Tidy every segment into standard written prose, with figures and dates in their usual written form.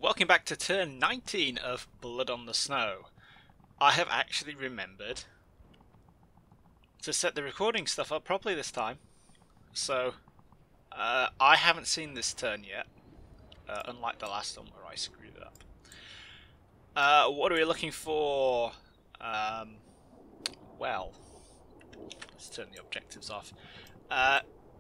Welcome back to turn 19 of Blood on the Snow. I have actually remembered to set the recording stuff up properly this time. So, I haven't seen this turn yet, unlike the last one where I screwed it up. What are we looking for? Well, let's turn the objectives off.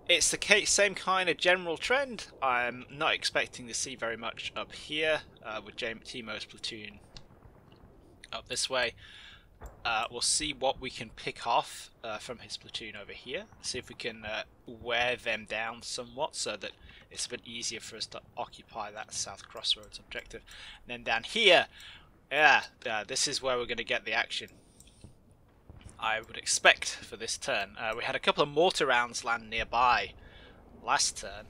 It's the same kind of general trend. I'm not expecting to see very much up here with Timo's platoon up this way. We'll see what we can pick off from his platoon over here. See if we can wear them down somewhat so that it's a bit easier for us to occupy that South Crossroads objective. And then down here, this is where we're going to get the action. I would expect for this turn. We had a couple of mortar rounds land nearby last turn,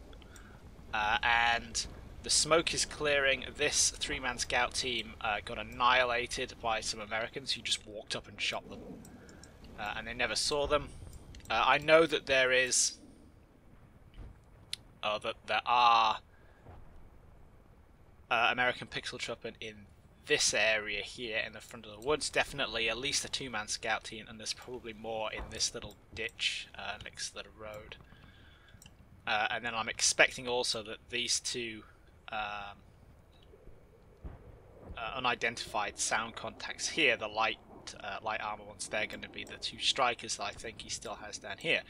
and the smoke is clearing. This three-man scout team got annihilated by some Americans who just walked up and shot them, and they never saw them. I know that there are American pixel truppen in this area here in the front of the woods. Definitely at least a two-man scout team, and there's probably more in this little ditch next to the road. And then I'm expecting also that these two unidentified sound contacts here, the light armor ones, they're going to be the two strikers that I think he still has down here.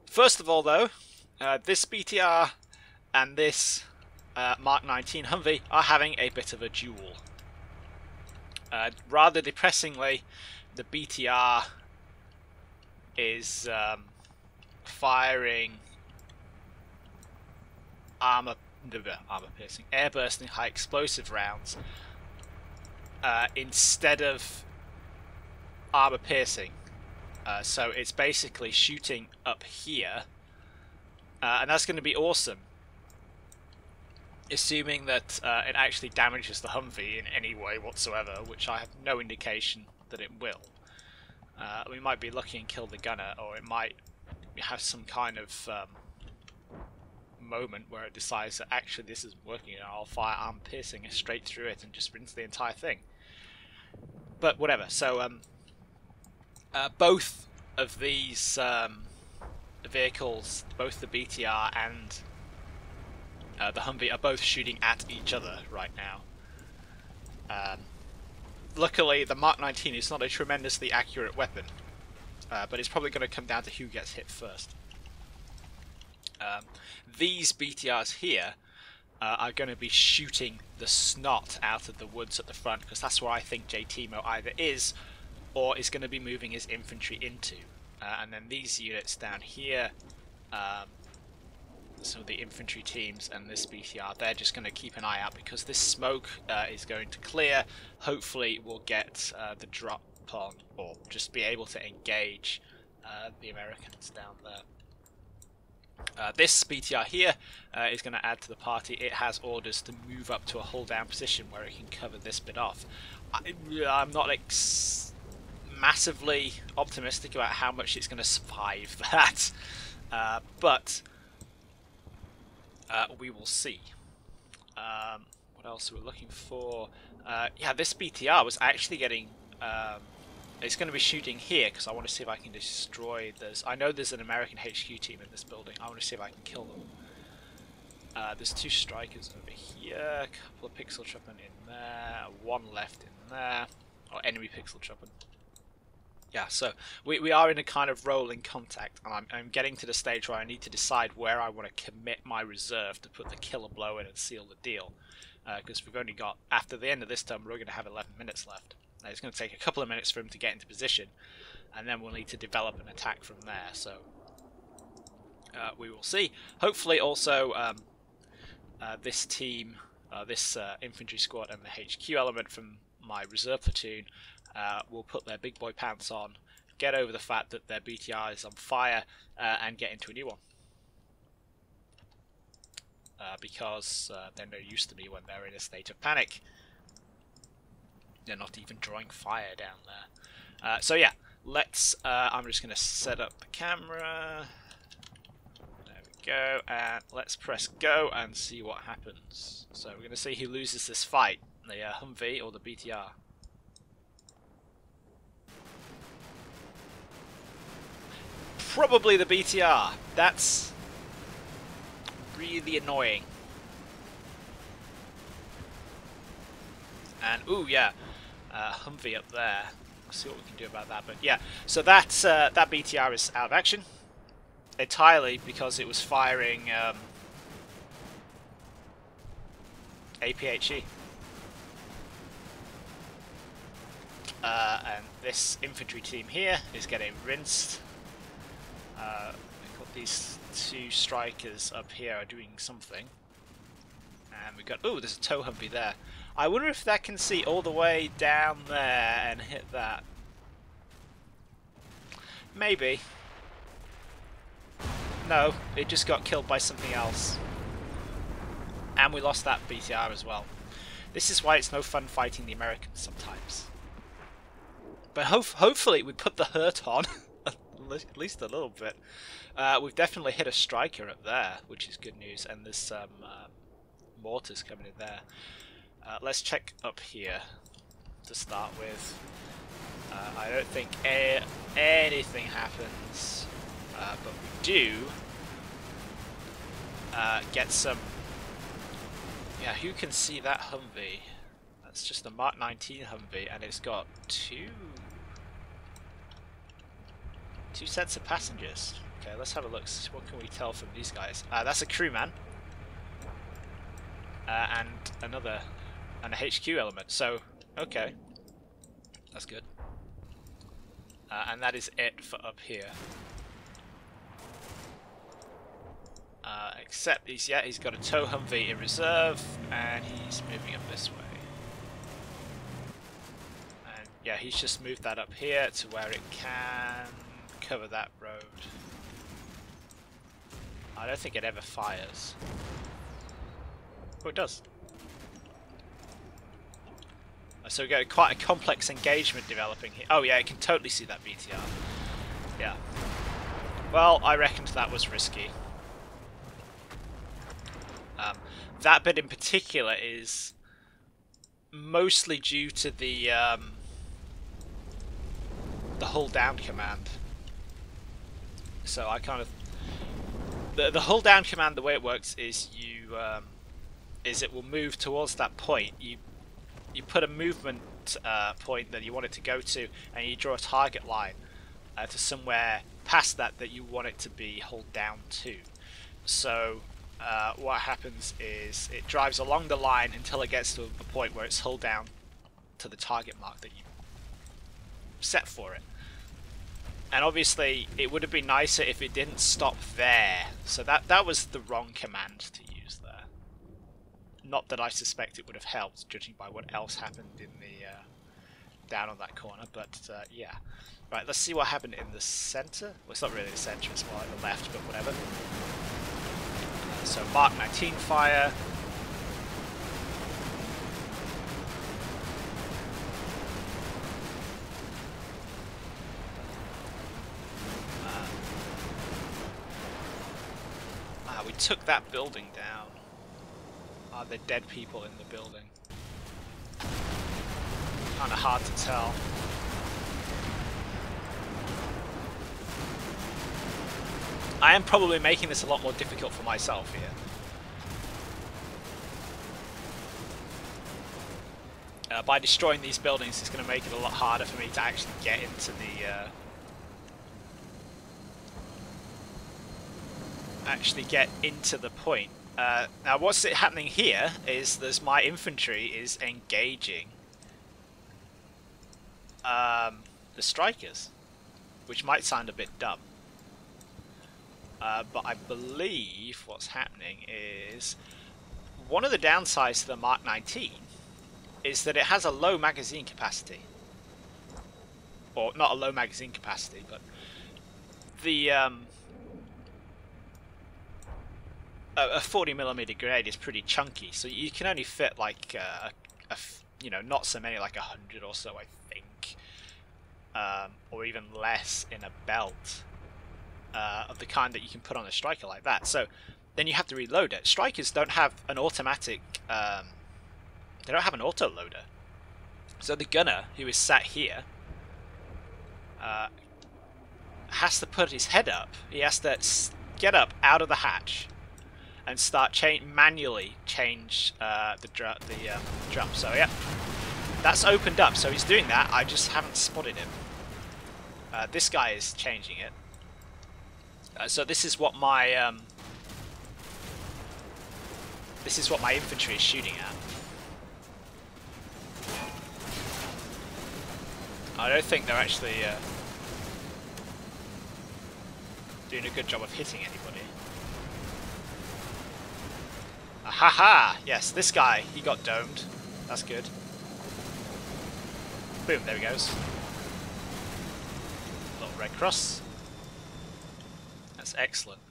First of all, though, this BTR and this Mark 19 Humvee are having a bit of a duel. Rather depressingly, the BTR is firing armor-piercing, air-bursting high explosive rounds instead of armor-piercing. So it's basically shooting up here, and that's going to be awesome, assuming that it actually damages the Humvee in any way whatsoever, which I have no indication that it will. We might be lucky and kill the gunner, or it might have some kind of moment where it decides that actually this isn't working and I'll fire arm piercing straight through it and just rinse the entire thing. But whatever. So both of these vehicles, both the BTR and the Humvee, are both shooting at each other right now. Luckily, the Mark 19 is not a tremendously accurate weapon, but it's probably going to come down to who gets hit first. These BTRs here are going to be shooting the snot out of the woods at the front, because that's where I think Timo either is or is going to be moving his infantry into. And then these units down here, some of the infantry teams and this BTR, they're just going to keep an eye out because this smoke is going to clear. Hopefully we'll get the drop on, or just be able to engage the Americans down there. This BTR here is going to add to the party. It has orders to move up to a hold down position where it can cover this bit off. I'm not massively optimistic about how much it's going to survive that, but we will see. What else are we looking for? Yeah, this BTR was actually getting... it's going to be shooting here because I want to see if I can destroy this. I know there's an American HQ team in this building. I want to see if I can kill them. There's two strikers over here, a couple of pixel truppen in there, one left in there, or enemy pixel truppen. Yeah, so we are in a kind of rolling contact, and I'm getting to the stage where I need to decide where I want to commit my reserve to put the killer blow in and seal the deal. Because we've only got, after the end of this turn, we're going to have 11 minutes left. Now, it's going to take a couple of minutes for him to get into position, and then we'll need to develop an attack from there. So we will see. Hopefully also this team, this infantry squad and the HQ element from my reserve platoon will put their big boy pants on, get over the fact that their BTR is on fire, and get into a new one. Because they're no use to me when they're in a state of panic. They're not even drawing fire down there. So yeah, let's... I'm just going to set up the camera. There we go, and let's press go and see what happens. So we're going to see who loses this fight, the Humvee or the BTR. Probably the BTR. That's really annoying. And ooh, yeah, Humvee up there. Let's see what we can do about that. But yeah, so that BTR is out of action entirely because it was firing APHE. And this infantry team here is getting rinsed. We've got these two strikers up here are doing something. And we've got, oh, there's a tow Humvee there. I wonder if that can see all the way down there and hit that. Maybe. No, it just got killed by something else. And we lost that BTR as well. This is why it's no fun fighting the Americans sometimes. But hopefully we put the hurt on. At least a little bit. We've definitely hit a striker up there, which is good news. And there's some mortars coming in there. Let's check up here to start with. I don't think anything happens, but we do get some. Yeah, who can see that Humvee? That's just a Mark 19 Humvee, and it's got two sets of passengers. Okay, let's have a look. What can we tell from these guys? That's a crewman, and a HQ element. So, okay, that's good. And that is it for up here. Except he's got a tow Humvee in reserve, and he's moving up this way. And yeah, he's just moved that up here to where it can cover that road. I don't think it ever fires. Oh, it does. So we've got quite a complex engagement developing here. Oh yeah, it can totally see that BTR. Yeah. Well, I reckoned that was risky. That bit in particular is mostly due to the hold down command. So I kind of the hold down command. The way it works is it will move towards that point. You put a movement point that you want it to go to, and you draw a target line to somewhere past that you want it to be hold down to. So what happens is it drives along the line until it gets to a point where it's hold down to the target mark that you set for it. And obviously it would have been nicer if it didn't stop there. So that was the wrong command to use there. Not that I suspect it would have helped, judging by what else happened in the down on that corner, but yeah. Right, let's see what happened in the center. Well, it's not really the center, it's more like the left, but whatever. So Mark 19 fire. We took that building down. Are there dead people in the building? Kind of hard to tell. I am probably making this a lot more difficult for myself here. By destroying these buildings, it's going to make it a lot harder for me to actually get into the point. Now, what's happening here is there's my infantry is engaging the strikers, which might sound a bit dumb. But I believe what's happening is one of the downsides to the Mark 19 is that it has a low magazine capacity. Or not a low magazine capacity, but the a 40mm grenade is pretty chunky, so you can only fit like you know, not so many, like 100 or so, I think, or even less in a belt. of the kind that you can put on a striker like that. So then you have to reload it. Strikers don't have an automatic, they don't have an auto loader. So the gunner, who is sat here, has to put his head up. He has to get up out of the hatch and start manually change the drum. So yeah, that's opened up. So he's doing that. I just haven't spotted him. This guy is changing it. So this is what my infantry is shooting at. I don't think they're actually doing a good job of hitting anybody. Ahaha! Yes, this guy, he got domed. That's good. Boom, there he goes. Little red cross. That's excellent.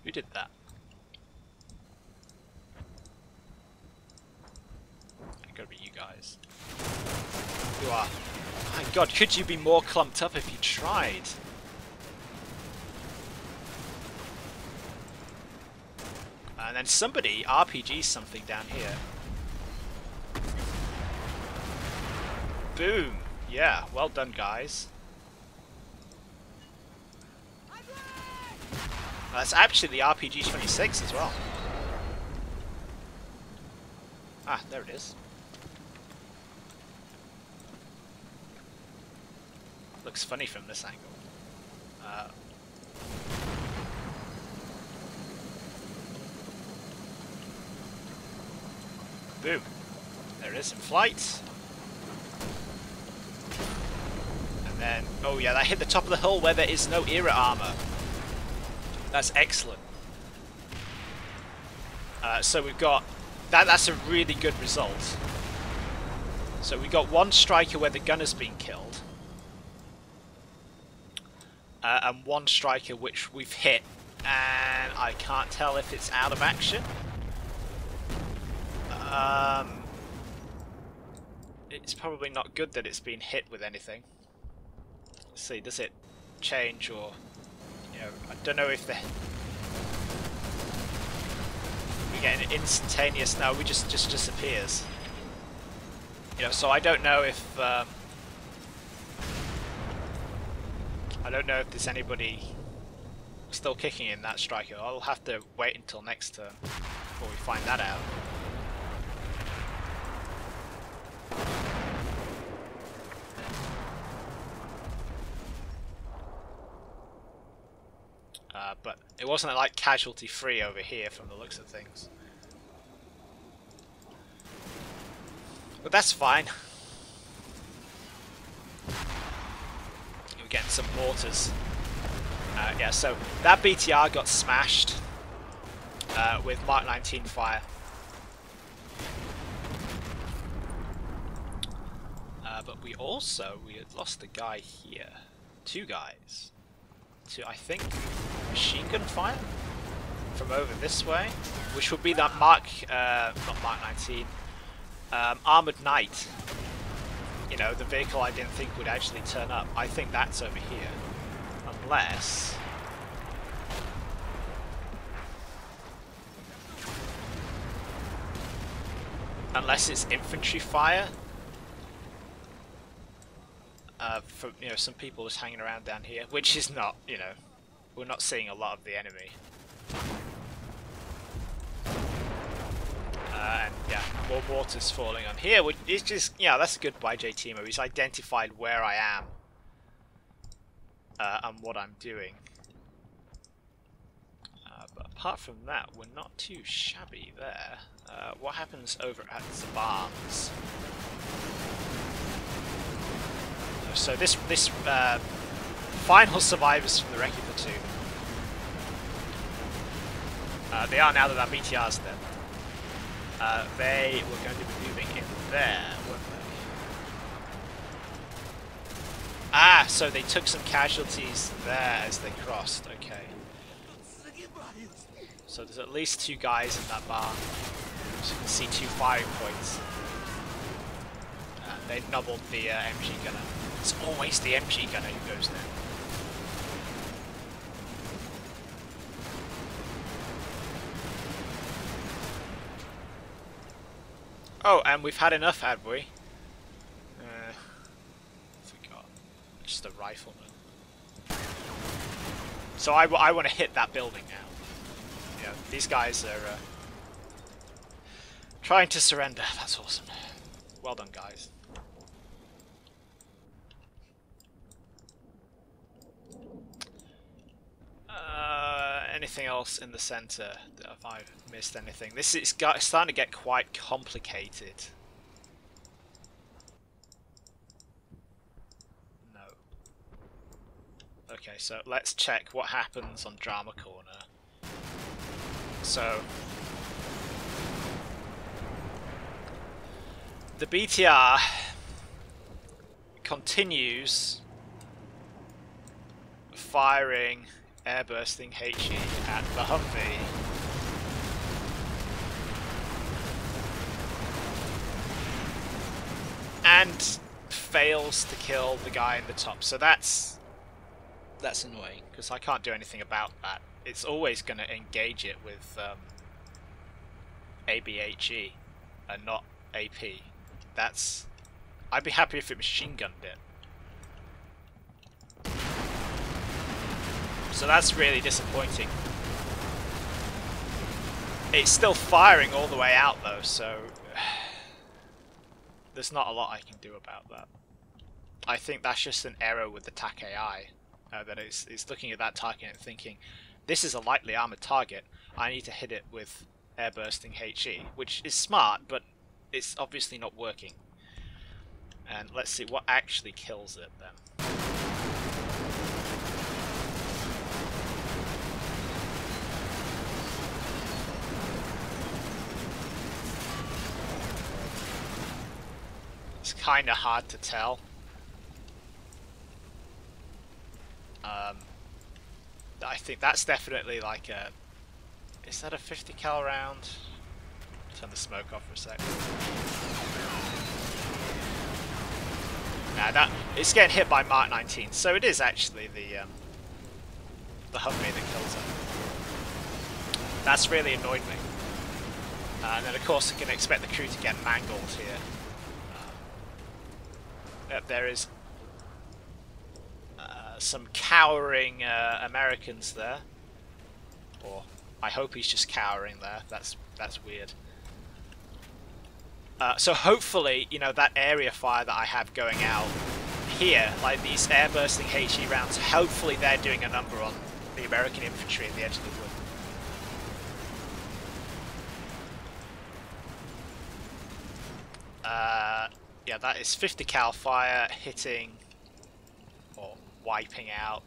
Who did that? It's gotta be you guys. You are. My god, could you be more clumped up if you tried? And then somebody RPGs something down here. Boom! Yeah, well done, guys. That's actually the RPG-26 as well. Ah, there it is. Looks funny from this angle. Boom. There it is in flight. And then, oh yeah, that hit the top of the hull where there is no era armor. That's excellent. So we've got that's a really good result. So we got one striker where the gunner's been killed, and one striker which we've hit, and I can't tell if it's out of action. It's probably not good that it's been hit with anything. Let's see, does it change or, you know, I don't know if we get an instantaneous, no, we just disappears. You know, so I don't know if I don't know if there's anybody still kicking in that striker. I'll have to wait until next turn before we find that out. But it wasn't like casualty free over here from the looks of things. But that's fine. We're getting some mortars. Yeah, so that BTR got smashed with Mark 19 fire. But we had lost a guy here. Two guys. To, I think, machine gun fire from over this way, which would be that not Mark 19, Armoured Knight. You know, the vehicle I didn't think would actually turn up. I think that's over here, unless it's infantry fire. From, you know, some people just hanging around down here, which is not, you know, we're not seeing a lot of the enemy. And yeah, more mortars falling on here, which is just, yeah, that's good by JTMO. He's identified where I am and what I'm doing. But apart from that, we're not too shabby there. What happens over at the barns? So this final survivors from the wreck of the two. They are now that our BTR's dead. They were going to be moving in there, weren't they? Ah, so they took some casualties there as they crossed. Okay. So there's at least two guys in that barn. So you can see two firing points. They nobbled the MG gunner. It's always the MG gunner who goes there. Oh, and we've had enough, have we? Forgot. Just a rifleman. So I want to hit that building now. Yeah, these guys are trying to surrender. That's awesome. Well done, guys. Anything else in the centre? Have I missed anything? This is starting to get quite complicated. No. Okay, so let's check what happens on Drama Corner. So the BTR continues firing airbursting HE at the Humvee. And fails to kill the guy in the top. So that's annoying, because I can't do anything about that. It's always going to engage it with ABHE and not AP. I'd be happy if it machine gunned it. So that's really disappointing. It's still firing all the way out though, so there's not a lot I can do about that. I think that's just an error with the TAC AI. That it's looking at that target and thinking, this is a lightly armoured target, I need to hit it with airbursting HE, which is smart, but it's obviously not working. And let's see what actually kills it then. It's kind of hard to tell. I think that's definitely like a... Is that a 50 cal round? Turn the smoke off for a sec. Nah, it's getting hit by Mark 19, so it is actually the Humvee that kills it. That's really annoyed me. And then of course I can expect the crew to get mangled here. There is some cowering Americans there, or I hope he's just cowering there. That's weird. So hopefully, you know, that area fire that I have going out here, like these airbursting HE rounds, hopefully they're doing a number on the American infantry at the edge of the wood. Yeah, that is 50 cal fire hitting or wiping out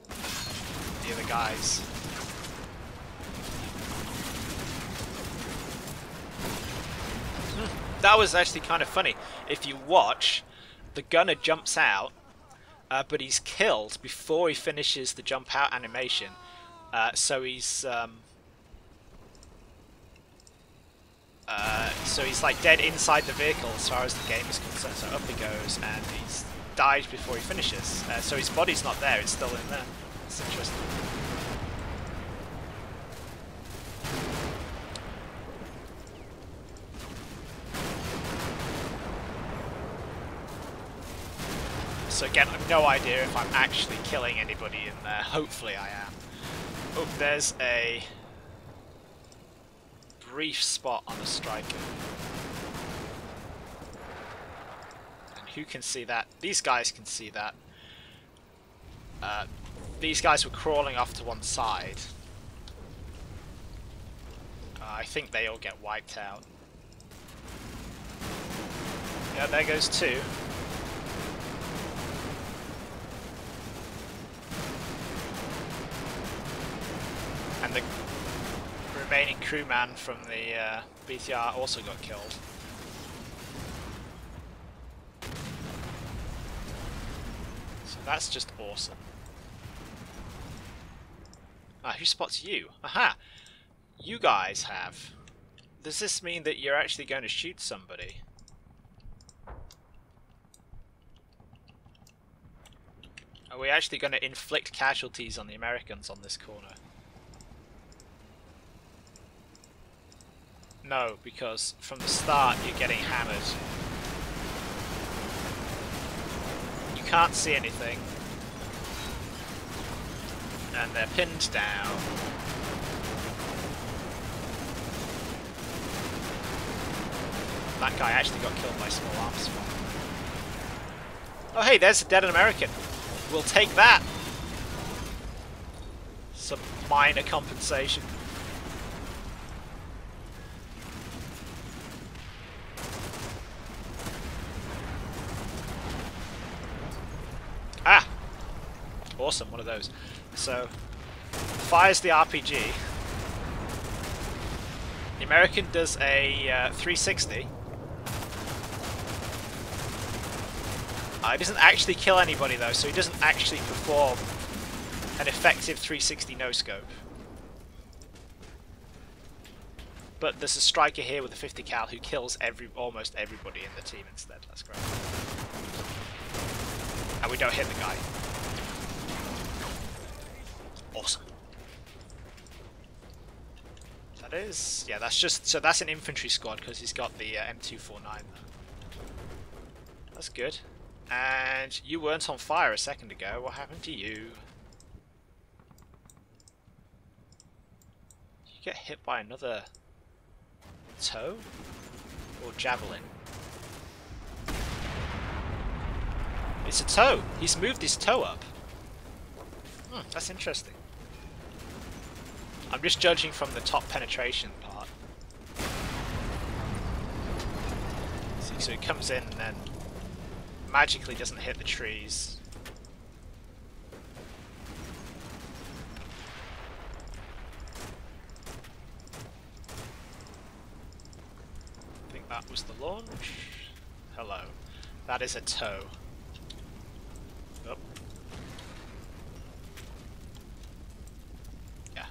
the other guys. That was actually kind of funny. If you watch, the gunner jumps out, but he's killed before he finishes the jump out animation. So he's like dead inside the vehicle as far as the game is concerned. So up he goes, and he's died before he finishes. So his body's not there; it's still in there. It's interesting. So again, I've no idea if I'm actually killing anybody in there. Hopefully I am. Oh, there's a brief spot on a striker. And who can see that? These guys can see that. These guys were crawling off to one side. I think they all get wiped out. Yeah, there goes two. And the remaining crewman from the BTR also got killed. So that's just awesome. Ah, who spots you? Aha! You guys have. Does this mean that you're actually going to shoot somebody? Are we actually going to inflict casualties on the Americans on this corner? No, because from the start you're getting hammered. You can't see anything. And they're pinned down. That guy actually got killed by small arms fire. Oh hey, there's a dead American. We'll take that. Some minor compensation. Ah! Awesome, one of those. So, fires the RPG. The American does a 360. He doesn't actually kill anybody though, so he doesn't actually perform an effective 360 no-scope. But there's a striker here with a 50 cal who kills almost everybody in the team instead. That's great. And we don't hit the guy. Awesome. That is... yeah, that's just... so that's an infantry squad because he's got the M249 there. That's good. And you weren't on fire a second ago. What happened to you? Did you get hit by another toe? Or javelin? It's a toe! He's moved his toe up. That's interesting. I'm just judging from the top penetration part. See, so he comes in and then magically doesn't hit the trees. I think that was the launch. Hello. That is a toe. Oh. Yeah,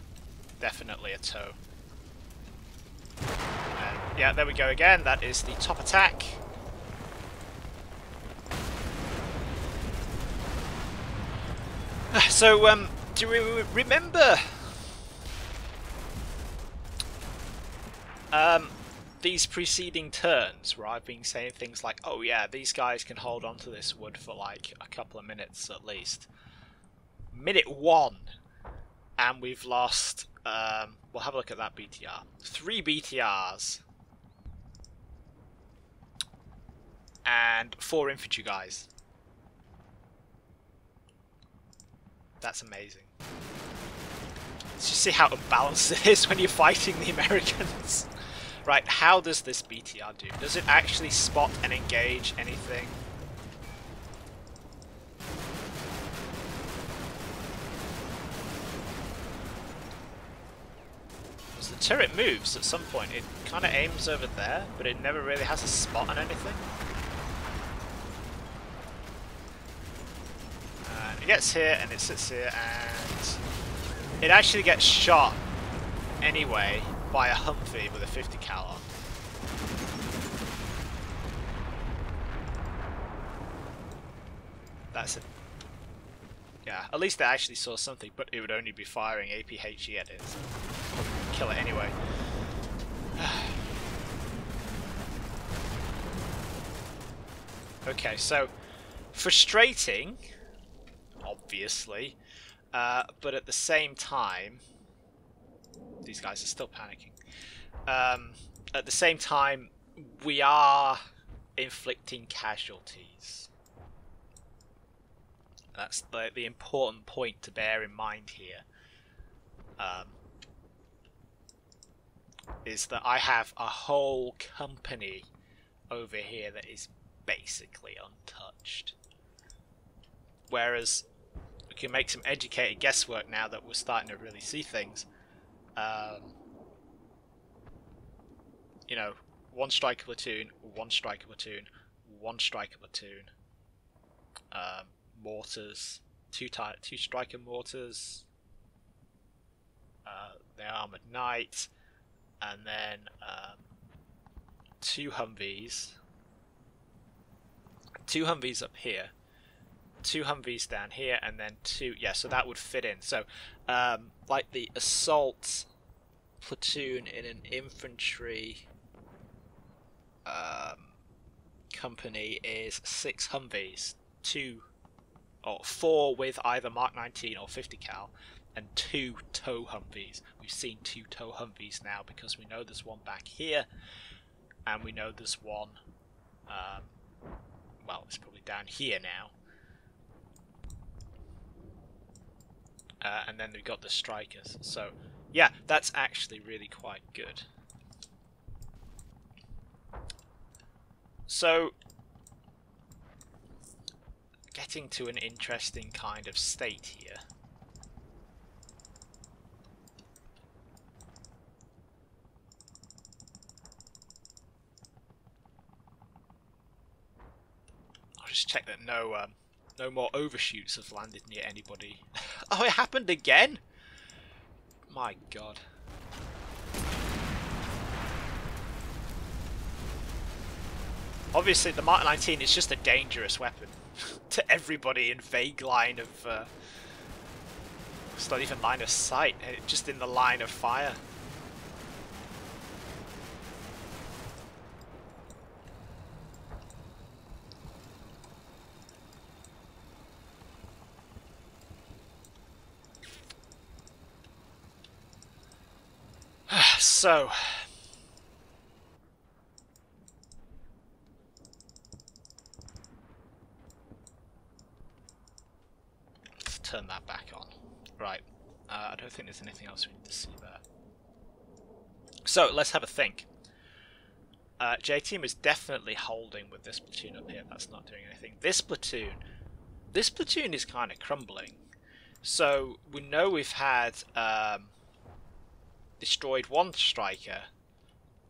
definitely a toe. And yeah, there we go again. That is the top attack. So, do we remember these preceding turns where I've been saying things like, oh yeah, these guys can hold on to this wood for like a couple of minutes at least. Minute 1 and we've lost, we'll have a look at that BTR. 3 BTRs and 4 infantry guys. That's amazing. Let's just see how unbalanced it is when you're fighting the Americans. Right, how does this BTR do? Does it actually spot and engage anything? As the turret moves at some point, it kind of aims over there, but it never really has a spot on anything. It gets here and it sits here and it actually gets shot anyway by a Humvee with a 50 cal on. That's it. Yeah, at least they actually saw something, but it would only be firing APHE at it, so kill it anyway. Okay, so frustrating, obviously, but at the same time, these guys are still panicking. At the same time, we are inflicting casualties. That's the important point to bear in mind here. Is that I have a whole company over here that is basically untouched. Whereas we can make some educated guesswork now that we're starting to really see things. You know, 1 striker platoon, 1 striker platoon, 1 striker platoon, mortars, 2 striker mortars, the armoured knight, and then 2 Humvees, 2 Humvees up here, 2 Humvees down here, and then 2, yeah, so that would fit in. So, like the assault platoon in an infantry company is 6 Humvees, 4 with either Mark 19 or 50 cal, and 2 tow Humvees. We've seen 2 tow Humvees now because we know there's one back here, and we know there's one. Well, it's probably down here now. And then we've got the strikers. So, yeah, that's actually really quite good. So, getting to an interesting kind of state here. I'll just check that no more overshoots have landed near anybody. Oh, it happened again? My god. Obviously, the Mark 19 is just a dangerous weapon to everybody in vague line of... it's not even line of sight, just in the line of fire. So, let's turn that back on. Right, I don't think there's anything else we need to see there. So, let's have a think. J-Team is definitely holding with this platoon up here. That's not doing anything. This platoon is kind of crumbling. So, we know we've had... destroyed one striker,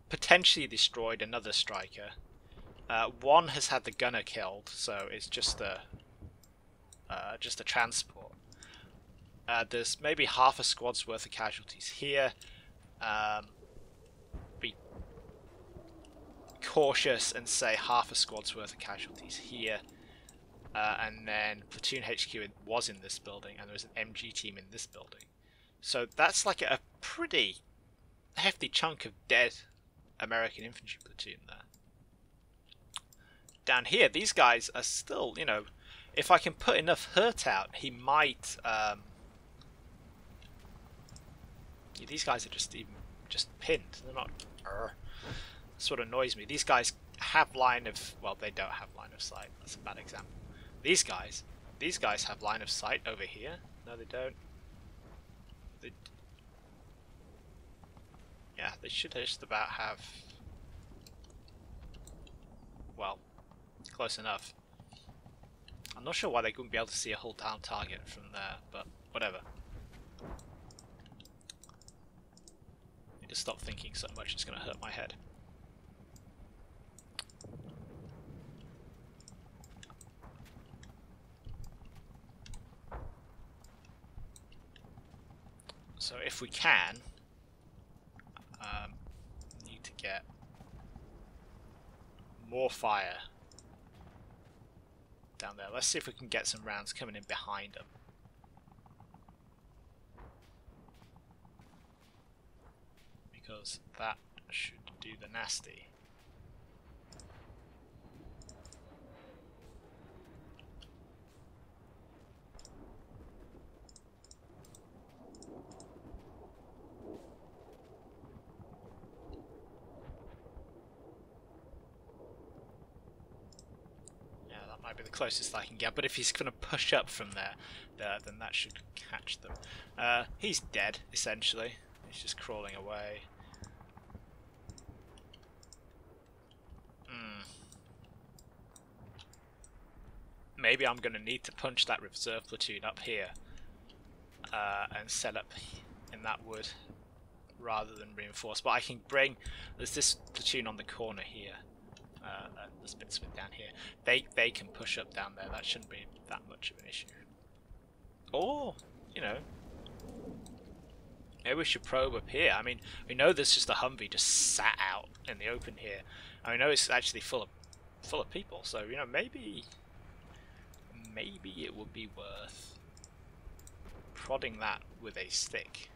potentially destroyed another striker. One has had the gunner killed, so it's just a transport. There's maybe half a squad's worth of casualties here. Be cautious and say half a squad's worth of casualties here. And then platoon HQ was in this building, and there was an MG team in this building. So that's like a pretty hefty chunk of dead American infantry platoon there. Down here, these guys are still, you know, if I can put enough hurt out, he might... these guys are just pinned. They're not... That's what annoys me. These guys have line of... Well, they don't have line of sight. That's a bad example. These guys have line of sight over here. No, they don't. Yeah, they should just about have... Well, close enough. I'm not sure why they wouldn't be able to see a hull down target from there, but whatever. I need to stop thinking so much, it's going to hurt my head. So if we can, need to get more fire down there. Let's see if we can get some rounds coming in behind them. Because that should do the nasty. Might be the closest I can get, but if he's going to push up from there, then that should catch them. He's dead, essentially. He's just crawling away. Maybe I'm going to need to punch that reserve platoon up here and set up in that wood rather than reinforce. But I can bring... There's this platoon on the corner here. There's bits of it down here. They can push up down there. That shouldn't be that much of an issue. Or, you know, maybe we should probe up here. I mean, we know there's just a Humvee just sat out in the open here. And we know it's actually full of people. So, you know, maybe it would be worth prodding that with a stick.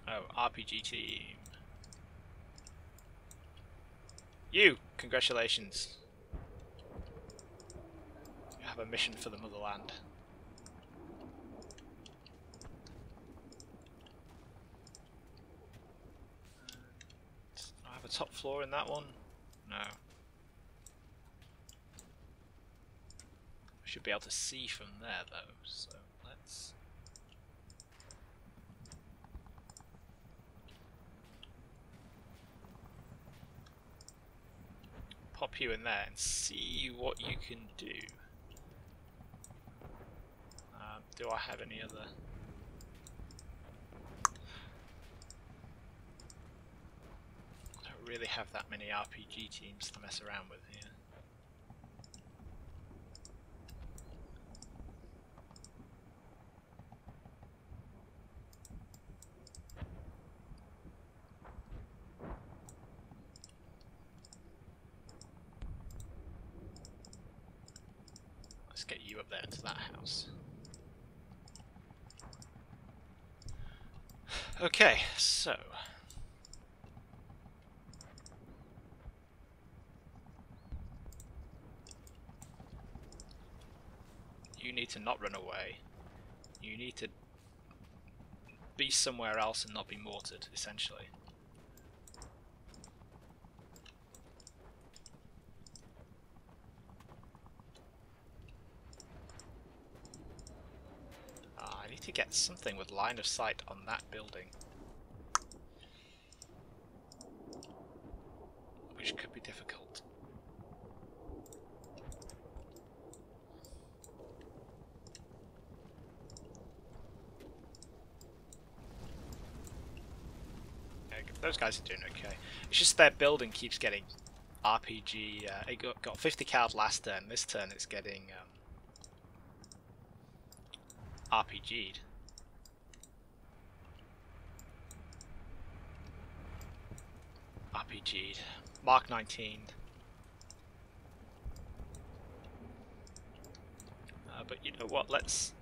Oh, RPG team. You! Congratulations. You have a mission for the motherland. Do I have a top floor in that one? No. I should be able to see from there though, so let's... pop you in there and see what you can do. Do I have any other... I don't really have that many RPG teams to mess around with here. Let's get you up there into that house. Okay, so... you need to not run away. You need to be somewhere else and not be mortared, essentially. I need to get something with line of sight on that building. Which could be difficult. Those guys are doing okay. It's just their building keeps getting RPG. It got 50 cal last turn. This turn it's getting RPG'd. RPG'd. Mark 19. But you know what? Let's...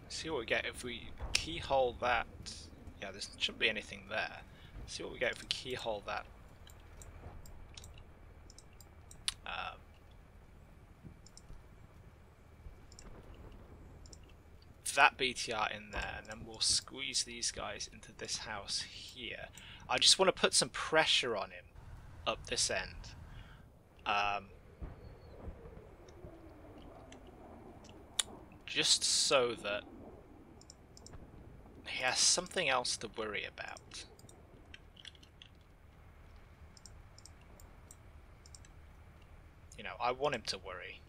see what we get if we keyhole that. Yeah, there shouldn't be anything there. See what we get if we keyhole that. That BTR in there, and then we'll squeeze these guys into this house here. I just want to put some pressure on him up this end. Just so that he has something else to worry about. You know, I want him to worry.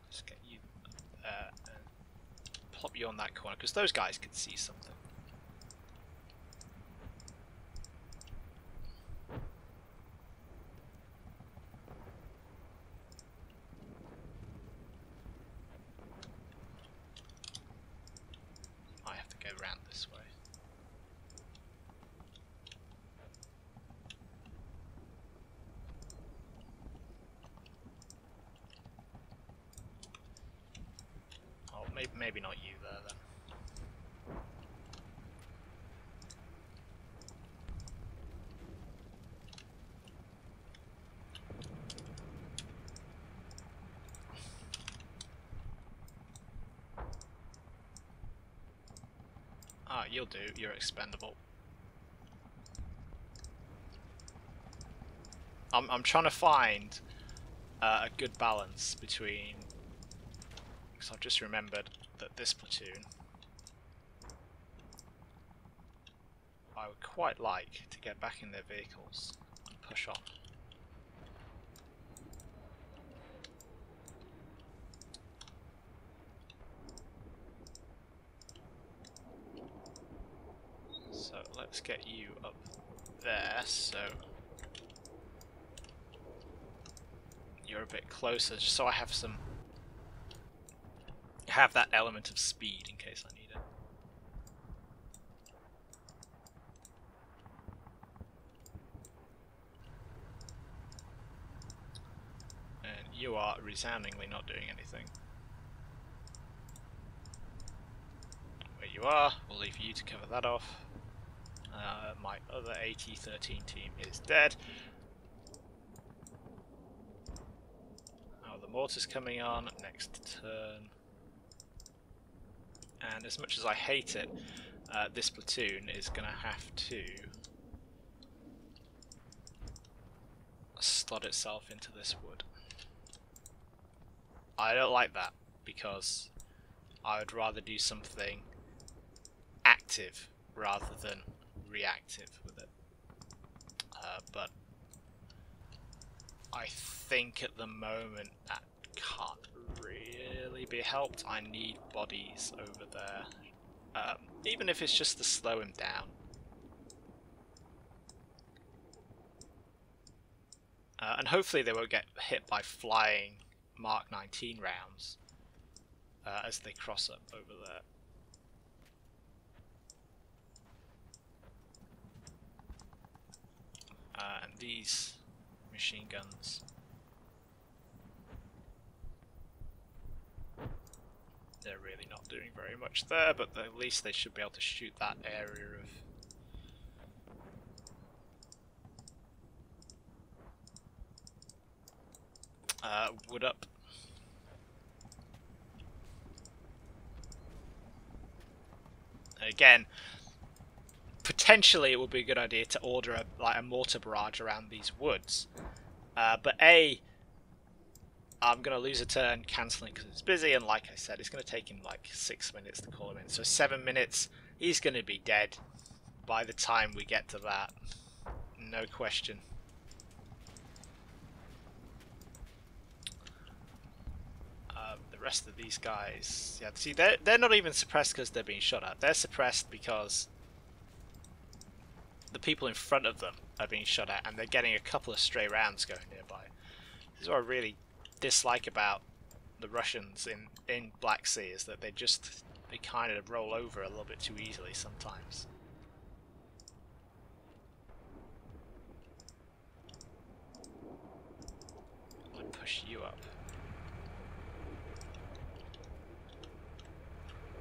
Let's get you and plop you on that corner, because those guys can see something. Around this way. Oh, maybe not you there then. Ah, you'll do. You're expendable. I'm trying to find a good balance between... because I've just remembered that this platoon I would quite like to get back in their vehicles and push on. So let's get you up there, so you're a bit closer, just so I have that element of speed in case I need it. And You are resoundingly not doing anything. Where you are, we'll leave you to cover that off. My other AT-13 team is dead. Oh, the mortar's coming on next turn. And as much as I hate it, this platoon is going to have to slot itself into this wood. I don't like that, because I would rather do something active rather than reactive with it. But I think at the moment that can't really be helped. I need bodies over there, even if it's just to slow him down. And hopefully they won't get hit by flying Mark 19 rounds as they cross up over there. And these machine guns, they're really not doing very much there, but at least they should be able to shoot that area of wood up. Again, potentially it would be a good idea to order a mortar barrage around these woods, but A, I'm going to lose a turn cancelling because it's busy, and like I said, it's going to take him like 6 minutes to call him in, so 7 minutes, he's going to be dead by the time we get to that, no question. The rest of these guys, yeah, see, they're not even suppressed because they're being shot at, they're suppressed because the people in front of them are being shot at, and they're getting a couple of stray rounds going nearby. This is what I really dislike about the Russians in Black Sea, is that they kind of roll over a little bit too easily sometimes. I'll push you up.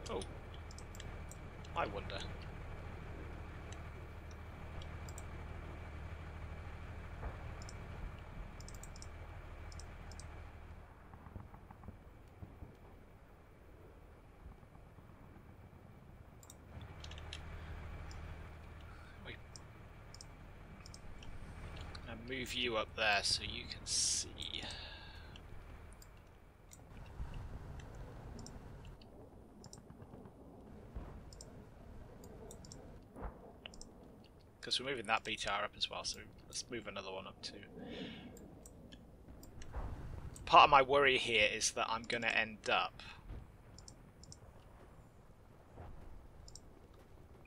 Oh, I wonder. Move you up there so you can see. Because we're moving that BTR up as well, so let's move another one up too. Part of my worry here is that I'm going to end up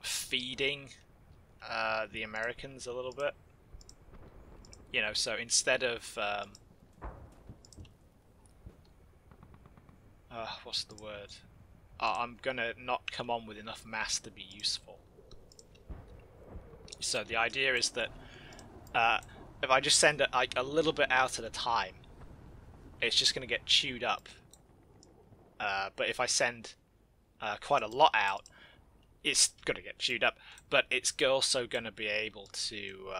feeding the Americans a little bit. You know, so instead of what's the word? I'm gonna not come on with enough mass to be useful. So the idea is that if I just send it like a little bit out at a time, it's just gonna get chewed up. But if I send quite a lot out, it's gonna get chewed up. But it's also gonna be able to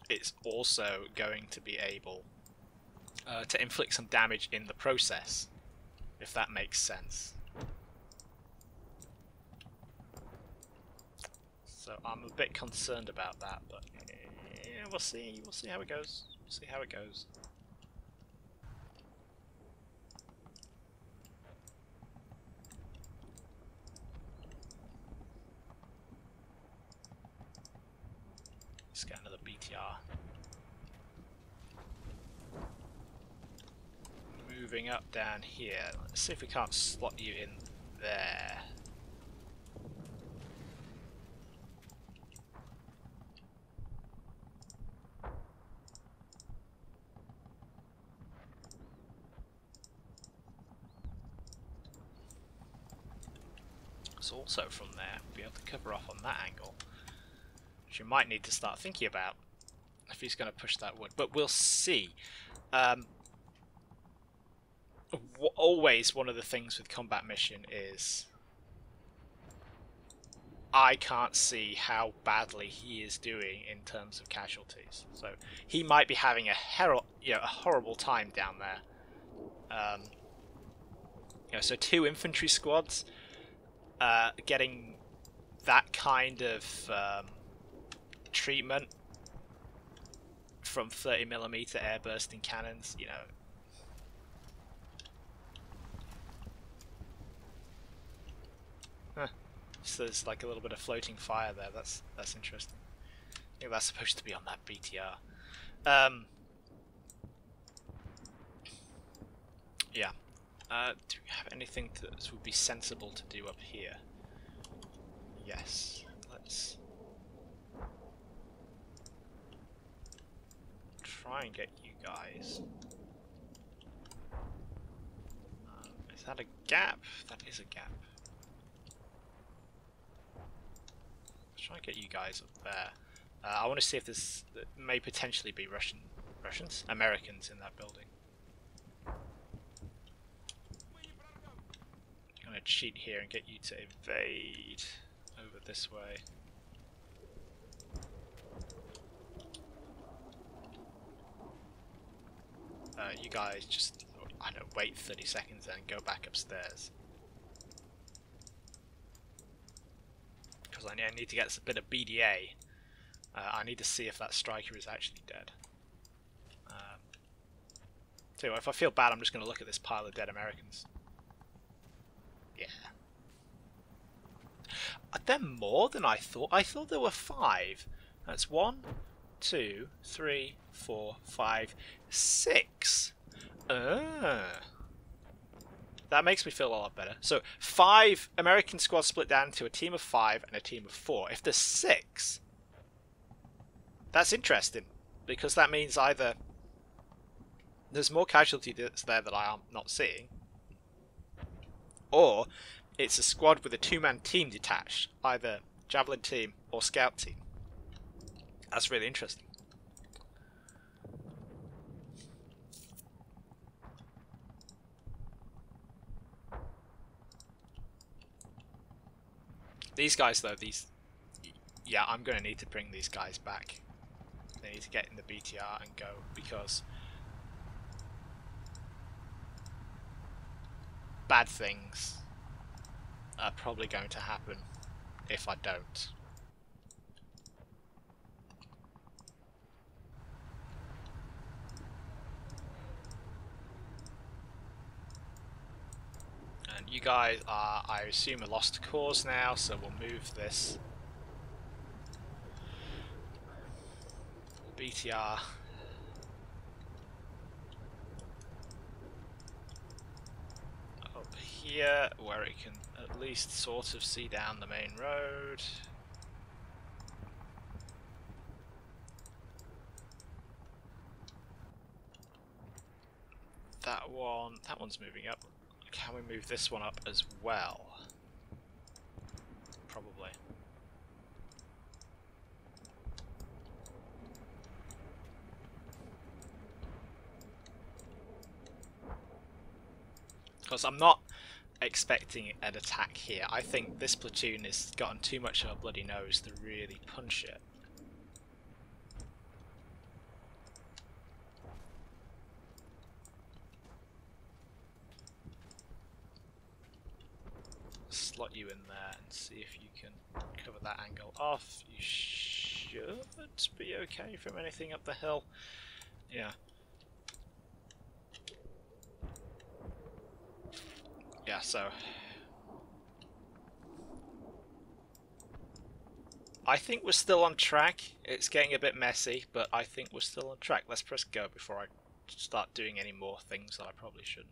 it's also going to be able to inflict some damage in the process, if that makes sense. So I'm a bit concerned about that, but yeah, we'll see. We'll see how it goes. We'll see how it goes. Let's get another BTR. Moving up down here. Let's see if we can't slot you in there. So also from there, we'll be able to cover off on that angle. which we might need to start thinking about if he's going to push that wood. But we'll see. Always one of the things with combat mission is I can't see how badly he is doing in terms of casualties. So he might be having a horrible time down there. So 2 infantry squads getting that kind of treatment from 30mm air bursting cannons, So there's like a little bit of floating fire there. That's interesting. I think that's supposed to be on that BTR. Yeah. Do we have anything that would be sensible to do up here? Yes. Let's try and get you guys. Is that a gap? That is a gap. Try and get you guys up there. I want to see if there may potentially be Americans in that building. I'm going to cheat here and get you to evade over this way. You guys just, I don't know, wait 30 seconds and go back upstairs. Because I need to get a bit of BDA. I need to see if that striker is actually dead. So if I feel bad, I'm just going to look at this pile of dead Americans. Yeah. Are there more than I thought? I thought there were 5. That's 1, 2, 3, 4, 5, 6. That makes me feel a lot better. So 5 American squads split down into a team of 5 and a team of 4. If there's 6, that's interesting, because that means either there's more casualty that's there that I am not seeing, or it's a squad with a 2-man team detached, either javelin team or scout team. That's really interesting. These guys, though, yeah, I'm going to need to bring these guys back. They need to get in the BTR and go, because bad things are probably going to happen if I don't. And you guys are, I assume, a lost cause now, so we'll move this BTR up here, where it can at least sort of see down the main road. That one's moving up. Can we move this one up as well? Probably. Because I'm not expecting an attack here. I think this platoon has gotten too much of a bloody nose to really punch it. Slot you in there and see if you can cover that angle off. You should be okay from anything up the hill. Yeah. Yeah, so I think we're still on track. It's getting a bit messy, but I think we're still on track. Let's press go before I start doing any more things that I probably shouldn't.